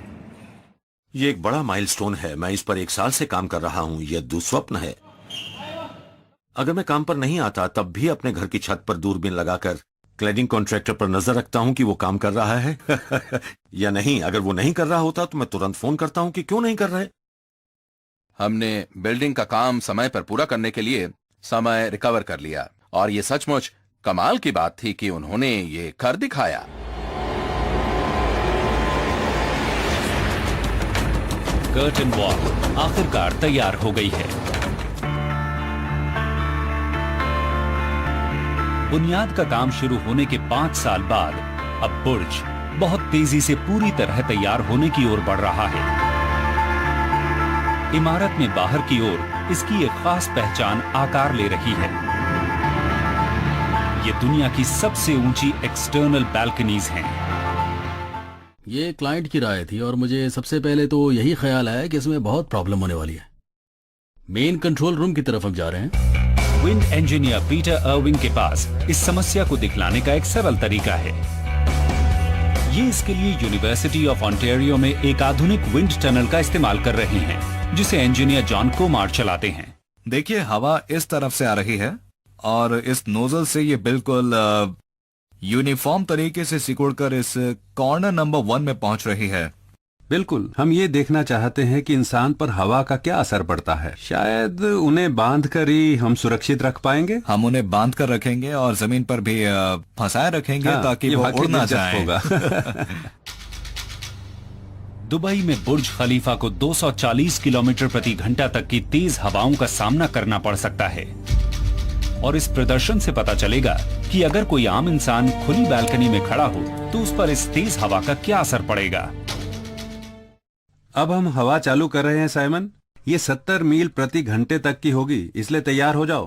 ये एक बड़ा माइलस्टोन है। मैं इस पर 1 साल से काम कर रहा हूं। यह दुस्वप्न है। अगर मैं काम पर नहीं आता तब भी अपने घर की छत पर दूरबीन लगाकर क्लैडिंग कॉन्ट्रैक्टर पर नजर रखता हूं कि वो काम कर रहा है या नहीं। अगर वो नहीं कर रहा होता तो मैं तुरंत फोन करता हूं कि क्यों नहीं कर रहे। हमने बिल्डिंग का काम समय पर पूरा करने के लिए समय रिकवर कर लिया और ये सचमुच कमाल की बात थी कि उन्होंने ये कर दिखाया। कर्टन वॉल आखिरकार तैयार हो गई है। बुनियाद का काम शुरू होने के 5 साल बाद अब बुर्ज बहुत तेजी से पूरी तरह तैयार होने की ओर बढ़ रहा है। इमारत में बाहर की ओर इसकी एक खास पहचान आकार ले रही है। ये दुनिया की सबसे ऊंची एक्सटर्नल बैल्कनीज हैं। ये क्लाइंट की राय थी और मुझे सबसे पहले तो यही ख्याल आया कि इसमें बहुत प्रॉब्लम होने वाली है। मेन कंट्रोल रूम की तरफ हम जा रहे हैं। विंड इंजीनियर पीटर अर्विंग के पास इस समस्या को दिखलाने का एक सरल तरीका है। ये इसके लिए यूनिवर्सिटी ऑफ ऑन्टेरियो में एक आधुनिक विंड टनल का इस्तेमाल कर रहे हैं, जिसे इंजीनियर जॉन कोमार चलाते हैं। देखिए, हवा इस तरफ से आ रही है और इस नोजल से ये बिल्कुल यूनिफॉर्म तरीके से सिकुड़कर इस कॉर्नर नंबर 1 में पहुंच रही है। बिल्कुल, हम ये देखना चाहते हैं कि इंसान पर हवा का क्या असर पड़ता है। शायद उन्हें बांध कर ही हम सुरक्षित रख पाएंगे। हम उन्हें बांध कर रखेंगे और जमीन पर भी फंसाए रखेंगे ताकि वो उड़ ना जाए। दुबई में बुर्ज खलीफा को 240 किलोमीटर प्रति घंटा तक की तेज हवाओं का सामना करना पड़ सकता है और इस प्रदर्शन से पता चलेगा कि अगर कोई आम इंसान खुली बालकनी में खड़ा हो तो उस पर इस तेज हवा का क्या असर पड़ेगा। अब हम हवा चालू कर रहे हैं साइमन। ये 70 मील प्रति घंटे तक की होगी, इसलिए तैयार हो जाओ।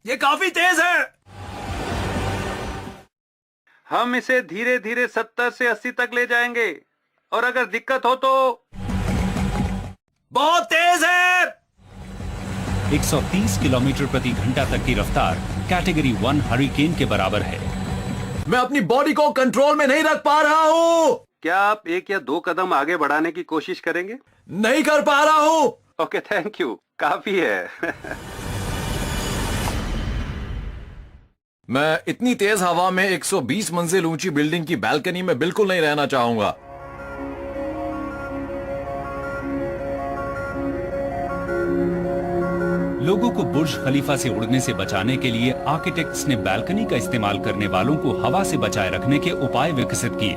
ये काफी तेज है। हम इसे धीरे धीरे 70 से 80 तक ले जाएंगे और अगर दिक्कत हो तो बहुत तेज है। 130 किलोमीटर प्रति घंटा तक की रफ्तार कैटेगरी 1 हरिकेन के बराबर है। मैं अपनी बॉडी को कंट्रोल में नहीं रख पा रहा हूँ। क्या आप 1 या 2 कदम आगे बढ़ाने की कोशिश करेंगे? नहीं कर पा रहा हूँ। ओके, थैंक यू, काफी है। मैं इतनी तेज हवा में 120 मंजिल ऊंची बिल्डिंग की बालकनी में बिल्कुल नहीं रहना चाहूंगा। लोगों को बुर्ज खलीफा से उड़ने से बचाने के लिए आर्किटेक्ट्स ने बालकनी का इस्तेमाल करने वालों को हवा से बचाए रखने के उपाय विकसित किए।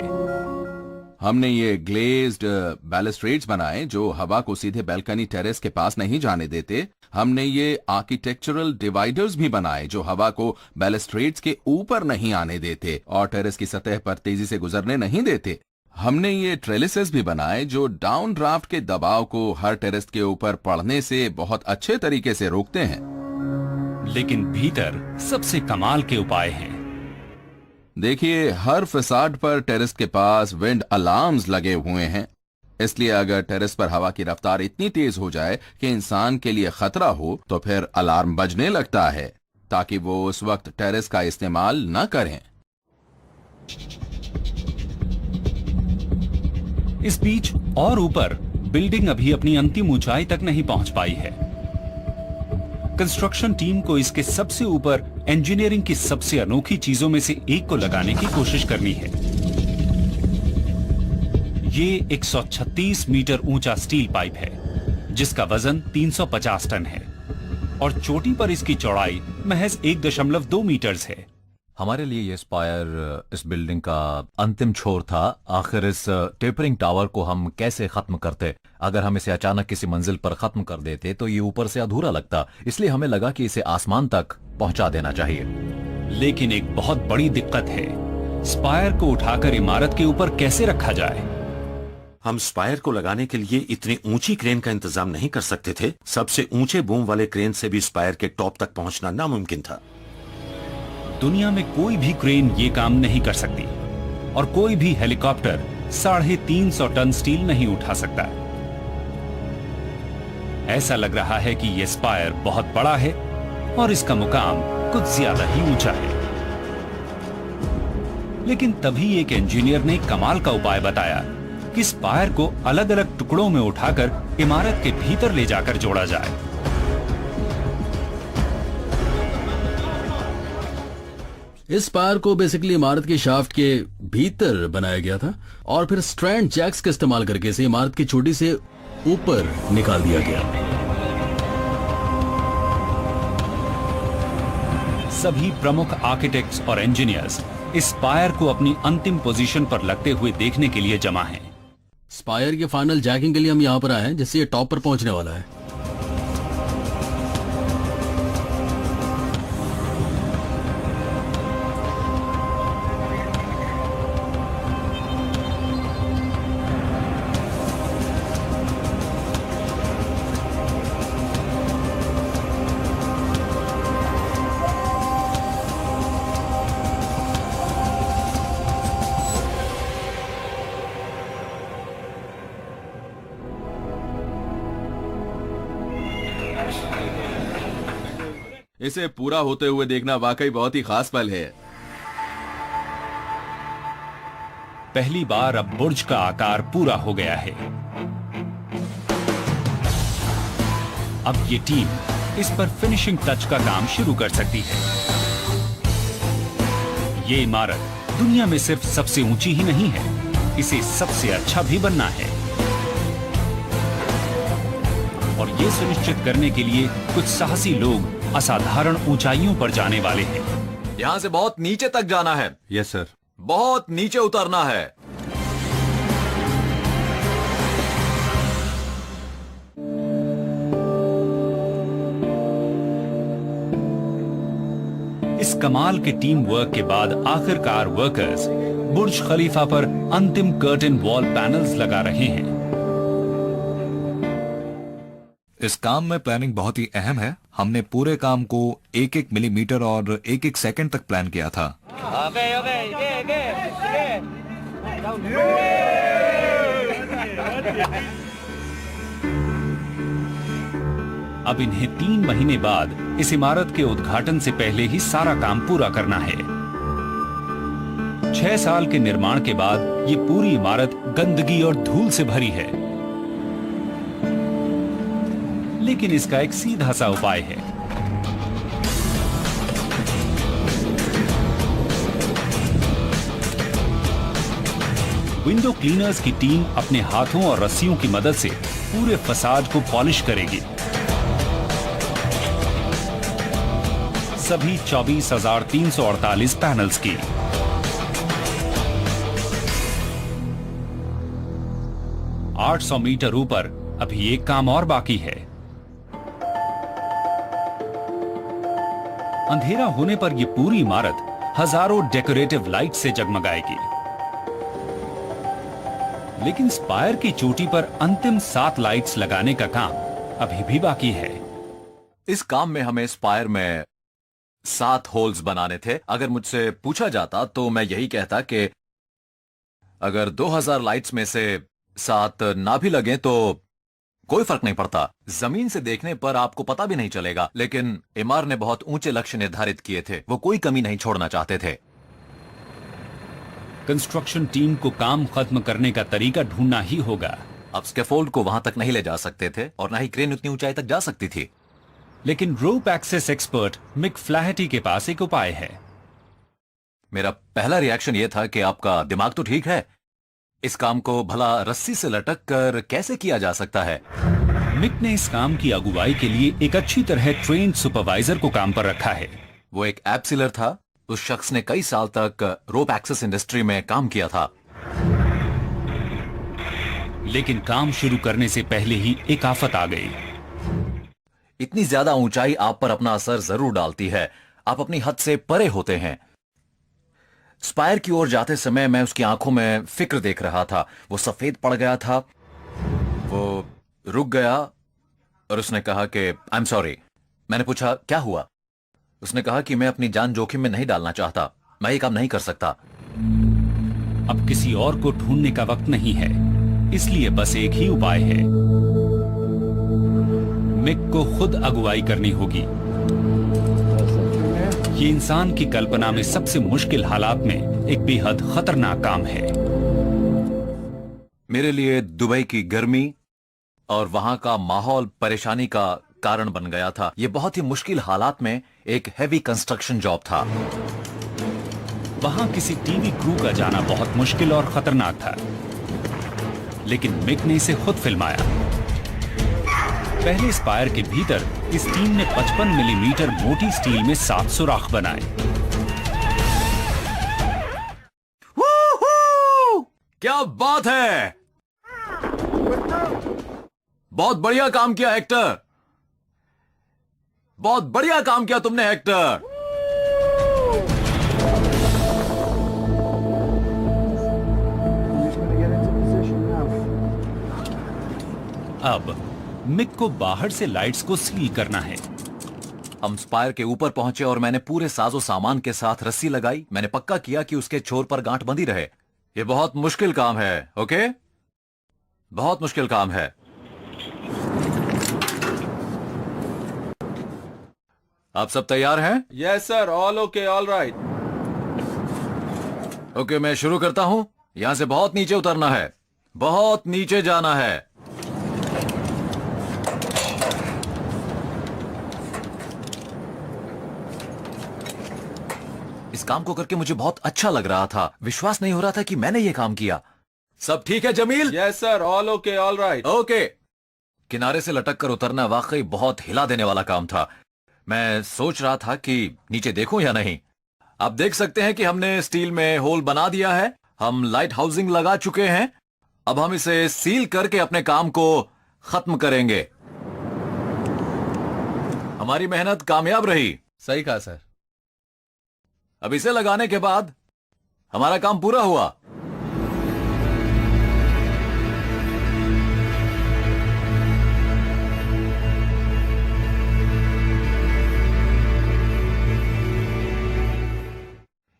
हमने ये ग्लेज्ड बैलस्ट्रेड्स बनाए जो हवा को सीधे बालकनी टेरेस के पास नहीं जाने देते। हमने ये आर्किटेक्चरल डिवाइडर्स भी बनाए जो हवा को बैलस्ट्रेड्स के ऊपर नहीं आने देते और टेरेस की सतह पर तेजी से गुजरने नहीं देते। हमने ये ट्रेलिसेस भी बनाए जो डाउन ड्राफ्ट के दबाव को हर टेरेस के ऊपर पड़ने से बहुत अच्छे तरीके से रोकते हैं। लेकिन भीतर सबसे कमाल के उपाय हैं। देखिए, हर फसाड पर टेरेस के पास विंड अलार्म्स लगे हुए हैं। इसलिए अगर टेरेस पर हवा की रफ्तार इतनी तेज हो जाए कि इंसान के लिए खतरा हो तो फिर अलार्म बजने लगता है ताकि वो उस वक्त टेरेस का इस्तेमाल न करें। इस बीच और ऊपर बिल्डिंग अभी अपनी अंतिम ऊंचाई तक नहीं पहुंच पाई है। कंस्ट्रक्शन टीम को इसके सबसे ऊपर इंजीनियरिंग की सबसे अनोखी चीजों में से एक को लगाने की कोशिश करनी है। ये 136 मीटर ऊंचा स्टील पाइप है जिसका वजन 350 टन है और चोटी पर इसकी चौड़ाई महज 1.2 मीटर है। हमारे लिए ये स्पायर इस बिल्डिंग का अंतिम छोर था। आखिर इस टेपरिंग टावर को हम कैसे खत्म करते? अगर हम इसे अचानक किसी मंजिल पर खत्म कर देते तो ये ऊपर से अधूरा लगता, इसलिए हमें लगा कि इसे आसमान तक पहुंचा देना चाहिए। लेकिन एक बहुत बड़ी दिक्कत है, स्पायर को उठाकर इमारत के ऊपर कैसे रखा जाए? हम स्पायर को लगाने के लिए इतनी ऊंची क्रेन का इंतजाम नहीं कर सकते थे। सबसे ऊंचे बूम वाले क्रेन से भी स्पायर के टॉप तक पहुंचना नामुमकिन था। दुनिया में कोई भी क्रेन ये काम नहीं कर सकती और कोई भी हेलीकॉप्टर 350 टन स्टील नहीं उठा सकता। ऐसा लग रहा है कि यह स्पायर बहुत बड़ा है और इसका मुकाम कुछ ज्यादा ही ऊंचा है। लेकिन तभी एक इंजीनियर ने कमाल का उपाय बताया कि स्पायर को अलग अलग टुकड़ों में उठाकर इमारत के भीतर ले जाकर जोड़ा जाए। इस स्पायर को बेसिकली इमारत के शाफ्ट के भीतर बनाया गया था और फिर स्ट्रैंड जैक्स का इस्तेमाल करके इसे इमारत की चोटी से ऊपर निकाल दिया गया। सभी प्रमुख आर्किटेक्ट्स और इंजीनियर्स इस स्पायर को अपनी अंतिम पोजीशन पर लगते हुए देखने के लिए जमा हैं। स्पायर के फाइनल जैकिंग के लिए हम यहां पर आए हैं जिससे ये टॉप पर पहुंचने वाला है। इसे पूरा होते हुए देखना वाकई बहुत ही खास पल है। पहली बार अब बुर्ज का आकार पूरा हो गया है। अब ये टीम इस पर फिनिशिंग टच का काम शुरू कर सकती है। ये इमारत दुनिया में सिर्फ सबसे ऊंची ही नहीं है, इसे सबसे अच्छा भी बनना है। और ये सुनिश्चित करने के लिए कुछ साहसी लोग असाधारण ऊंचाइयों पर जाने वाले हैं। यहाँ से बहुत नीचे तक जाना है। Yes sir. बहुत नीचे उतरना है। इस कमाल के टीम वर्क के बाद आखिरकार वर्कर्स बुर्ज खलीफा पर अंतिम कर्टन वॉल पैनल्स लगा रहे हैं। इस काम में प्लानिंग बहुत ही अहम है। हमने पूरे काम को एक एक मिलीमीटर और एक एक सेकंड तक प्लान किया था। अब इन्हें 3 महीने बाद इस इमारत के उद्घाटन से पहले ही सारा काम पूरा करना है। 6 साल के निर्माण के बाद ये पूरी इमारत गंदगी और धूल से भरी है, लेकिन इसका एक सीधा सा उपाय है। विंडो क्लीनर्स की टीम अपने हाथों और रस्सियों की मदद से पूरे फसाड को पॉलिश करेगी। सभी 24,348 पैनल्स की। $800 मीटर ऊपर अभी एक काम और बाकी है। अंधेरा होने पर यह पूरी इमारत हजारों डेकोरेटिव लाइट से जगमगाएगी। लेकिन स्पायर की चोटी पर अंतिम 7 लाइट्स लगाने का काम अभी भी बाकी है। इस काम में हमें स्पायर में 7 होल्स बनाने थे। अगर मुझसे पूछा जाता तो मैं यही कहता कि अगर 2000 लाइट्स में से साथ ना भी लगे तो कोई फर्क नहीं पड़ता। जमीन से देखने पर आपको पता भी नहीं चलेगा, लेकिन इमार ने बहुत ऊंचे लक्ष्य निर्धारित किए थे। वो कोई कमी नहीं छोड़ना चाहते थे। कंस्ट्रक्शन टीम को काम खत्म करने का तरीका ढूंढना ही होगा। अब स्कैफोल्ड को वहां तक नहीं ले जा सकते थे और ना ही क्रेन उतनी ऊंचाई तक जा सकती थी। लेकिन रोप एक्सेस एक्सपर्ट मिक फ्लैहटी के पास एक उपाय है। मेरा पहला रिएक्शन यह था कि आपका दिमाग तो ठीक है, इस काम को भला रस्सी से लटक कर कैसे किया जा सकता है? मिक ने इस काम की अगुवाई के लिए एक अच्छी तरह ट्रेन्ड सुपरवाइजर को काम पर रखा है। वो एक एप्सिलर था। उस शख्स ने कई साल तक रोप एक्सेस इंडस्ट्री में काम किया था। लेकिन काम शुरू करने से पहले ही एक आफत आ गई। इतनी ज्यादा ऊंचाई आप पर अपना असर जरूर डालती है। आप अपनी हद से परे होते हैं। स्पायर की ओर जाते समय मैं उसकी आंखों में फिक्र देख रहा था। वो सफेद पड़ गया था। वो रुक गया और उसने कहा कि आई एम सॉरी। मैंने पूछा क्या हुआ? उसने कहा कि मैं अपनी जान जोखिम में नहीं डालना चाहता, मैं ये काम नहीं कर सकता। अब किसी और को ढूंढने का वक्त नहीं है, इसलिए बस एक ही उपाय है। मिक को खुद अगुवाई करनी होगी। ये इंसान की कल्पना में सबसे मुश्किल हालात में एक बेहद खतरनाक काम है। मेरे लिए दुबई की गर्मी और वहां का माहौल परेशानी का कारण बन गया था। यह बहुत ही मुश्किल हालात में एक हैवी कंस्ट्रक्शन जॉब था। वहां किसी टीवी क्रू का जाना बहुत मुश्किल और खतरनाक था, लेकिन मिक ने इसे खुद फिल्माया। पहले स्पायर के भीतर इस टीम ने 55 मिलीमीटर मोटी स्टील में 7 सुराख बनाए। क्या बात है! बहुत बढ़िया काम किया हेक्टर। बहुत बढ़िया काम किया तुमने हेक्टर। अब मिक को बाहर से लाइट्स को सील करना है। हम स्पायर के ऊपर पहुंचे और मैंने पूरे साजो सामान के साथ रस्सी लगाई। मैंने पक्का किया कि उसके छोर पर गांठ बंधी रहे। यह बहुत मुश्किल काम है, ओके? बहुत मुश्किल काम है। आप सब तैयार हैं? Yes sir, all okay, all right. Okay, मैं शुरू करता हूं। यहां से बहुत नीचे उतरना है, बहुत नीचे जाना है। इस काम को करके मुझे बहुत अच्छा लग रहा था। विश्वास नहीं हो रहा था कि मैंने ये काम किया। सब ठीक है Jameel? Yes sir, all okay, all right. Okay. किनारे से लटक कर उतरना वाकई बहुत हिला देने वाला काम था। मैं सोच रहा था कि नीचे देखूं या नहीं। आप देख सकते हैं कि हमने स्टील में होल बना दिया है। हम लाइट हाउसिंग लगा चुके हैं। अब हम इसे सील करके अपने काम को खत्म करेंगे। हमारी मेहनत कामयाब रही। सही कहा सर। अब इसे लगाने के बाद हमारा काम पूरा हुआ।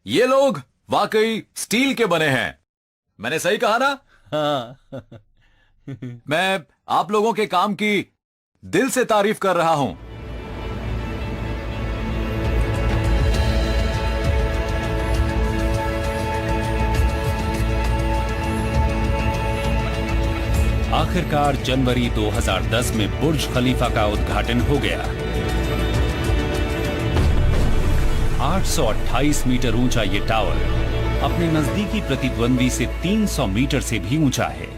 ये लोग वाकई स्टील के बने हैं। मैंने सही कहा ना? हाँ। मैं आप लोगों के काम की दिल से तारीफ कर रहा हूं। आखिरकार जनवरी 2010 में बुर्ज खलीफा का उद्घाटन हो गया। 828 मीटर ऊंचा ये टावर अपने नजदीकी प्रतिद्वंदी से 300 मीटर से भी ऊंचा है।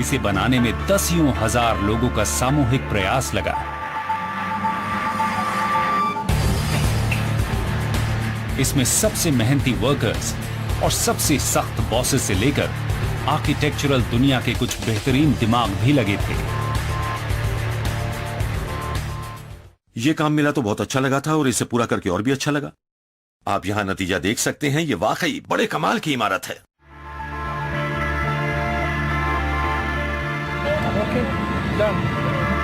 इसे बनाने में 10,000 लोगों का सामूहिक प्रयास लगा। इसमें सबसे मेहनती वर्कर्स और सबसे सख्त बॉसेस से लेकर आर्किटेक्चरल दुनिया के कुछ बेहतरीन दिमाग भी लगे थे। ये काम मिला तो बहुत अच्छा लगा था और इसे पूरा करके और भी अच्छा लगा। आप यहां नतीजा देख सकते हैं। ये वाकई बड़े कमाल की इमारत है। Okay, done.